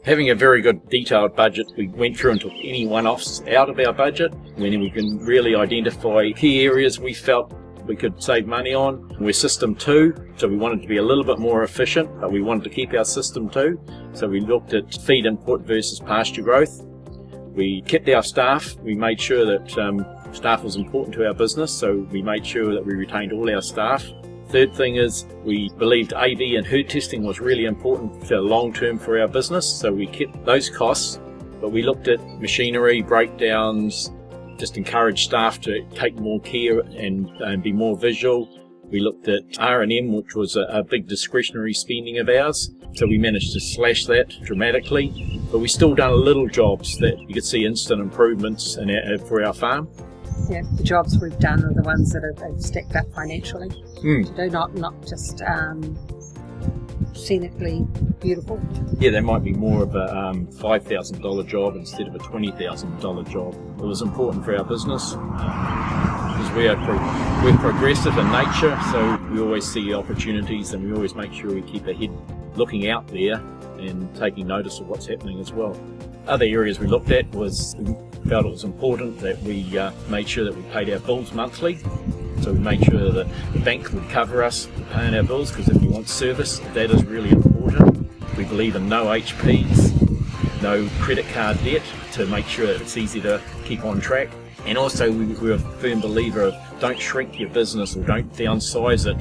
Having a very good detailed budget, we went through and took any one-offs out of our budget. When we can really identify key areas we felt we could save money on. We're System 2, so we wanted to be a little bit more efficient, but we wanted to keep our System 2. So we looked at feed input versus pasture growth. We kept our staff. We made sure that staff was important to our business, so we made sure that we retained all our staff. Third thing is we believed AV and herd testing was really important for long term for our business, so we kept those costs, but we looked at machinery, breakdowns, just encouraged staff to take more care and be more visual. We looked at R&M, which was a big discretionary spending of ours, so we managed to slash that dramatically, but we still done little jobs that you could see instant improvements for our farm. Yeah, the jobs we've done are the ones that have stacked up financially. To do not just scenically beautiful. Yeah, there might be more of a $5,000 job instead of a $20,000 job. It was important for our business because we're progressive in nature, so we always see opportunities and we always make sure we keep ahead, looking out there and taking notice of what's happening as well. Other areas we looked at was we felt it was important that we made sure that we paid our bills monthly. So we made sure that the bank would cover us for paying our bills, because if you want service, that is really important. We believe in no HPs, no credit card debt, to make sure that it's easy to keep on track. And also we're a firm believer of don't shrink your business or don't downsize it,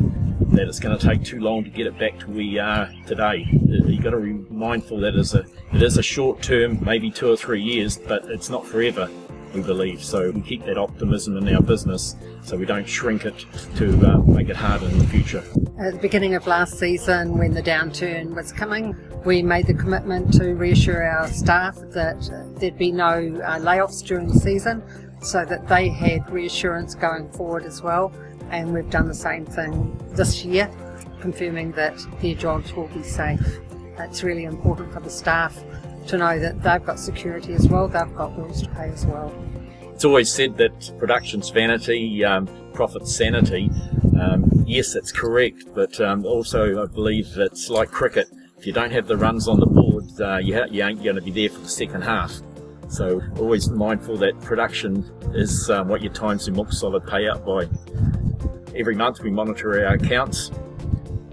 that it's going to take too long to get it back to where we are today. You've got to be mindful that it is a short term, maybe 2 or 3 years, but it's not forever, we believe. So we keep that optimism in our business so we don't shrink it to make it harder in the future. At the beginning of last season, when the downturn was coming, we made the commitment to reassure our staff that there'd be no layoffs during the season, so that they had reassurance going forward as well. And we've done the same thing this year, confirming that their jobs will be safe. It's really important for the staff to know that they've got security as well, they've got bills to pay as well. It's always said that production's vanity, profit's sanity. Yes, that's correct, but also I believe it's like cricket. If you don't have the runs on the board, you ain't going to be there for the second half. So always mindful that production is what your times and milk solid pay out by. Every month we monitor our accounts,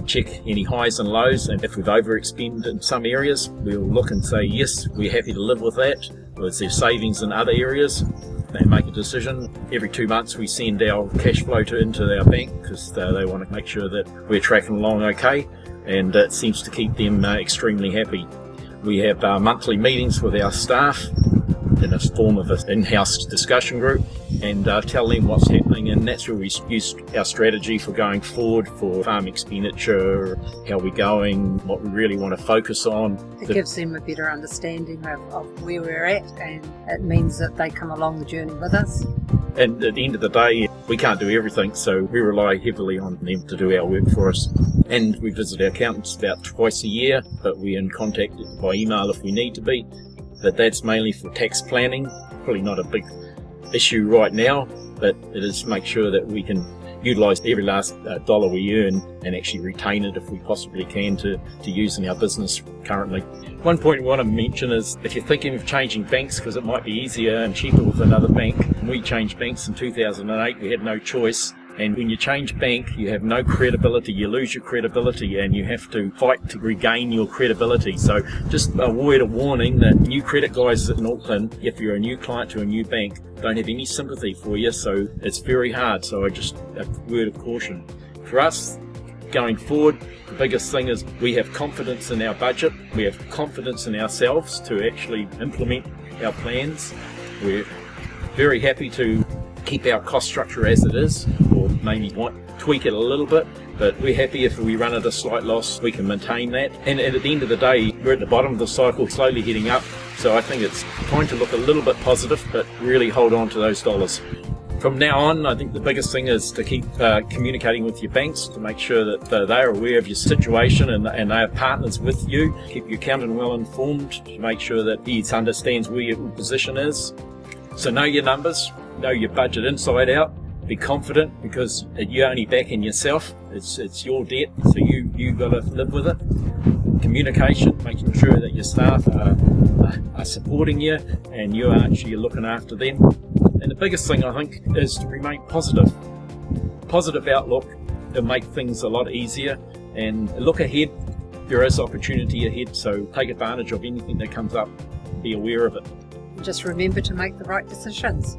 check any highs and lows, and if we've overexpended in some areas, we'll look and say, yes, we're happy to live with that, or is there savings in other areas, and make a decision. Every 2 months we send our cash flow into our bank, because they want to make sure that we're tracking along okay, and it seems to keep them extremely happy. We have monthly meetings with our staff in a form of an in-house discussion group, and tell them what's happening, and that's where we use our strategy for going forward for farm expenditure, how we're going, what we really want to focus on. It gives them a better understanding of where we're at, and it means that they come along the journey with us. And at the end of the day, we can't do everything, so we rely heavily on them to do our work for us. And we visit our accountants about twice a year, but we're in contact by email if we need to be. But that's mainly for tax planning, probably not a big issue right now, but it is to make sure that we can utilise every last dollar we earn and actually retain it if we possibly can to use in our business currently. One point I want to mention is if you're thinking of changing banks, because it might be easier and cheaper with another bank. We changed banks in 2008, we had no choice. And when you change bank, you have no credibility, you lose your credibility, and you have to fight to regain your credibility. So just a word of warning that new credit guys in Auckland, if you're a new client to a new bank, don't have any sympathy for you, so it's very hard. So just a word of caution. For us, going forward, the biggest thing is we have confidence in our budget, we have confidence in ourselves to actually implement our plans. We're very happy to keep our cost structure as it is, or maybe tweak it a little bit, but we're happy if we run at a slight loss, we can maintain that. And at the end of the day, we're at the bottom of the cycle, slowly heading up, so I think it's time to look a little bit positive, but really hold on to those dollars. From now on, I think the biggest thing is to keep communicating with your banks to make sure that they're aware of your situation and they are partners with you. Keep your accountant well informed to make sure that he understands where your position is. So know your numbers, know your budget inside out, Be confident, because you're only backing yourself. It's your debt, so you got to live with it. Communication, making sure that your staff are supporting you and you're actually looking after them. And the biggest thing, I think, is to remain positive. Positive outlook will make things a lot easier, and look ahead. There is opportunity ahead, so take advantage of anything that comes up. Be aware of it. Just remember to make the right decisions.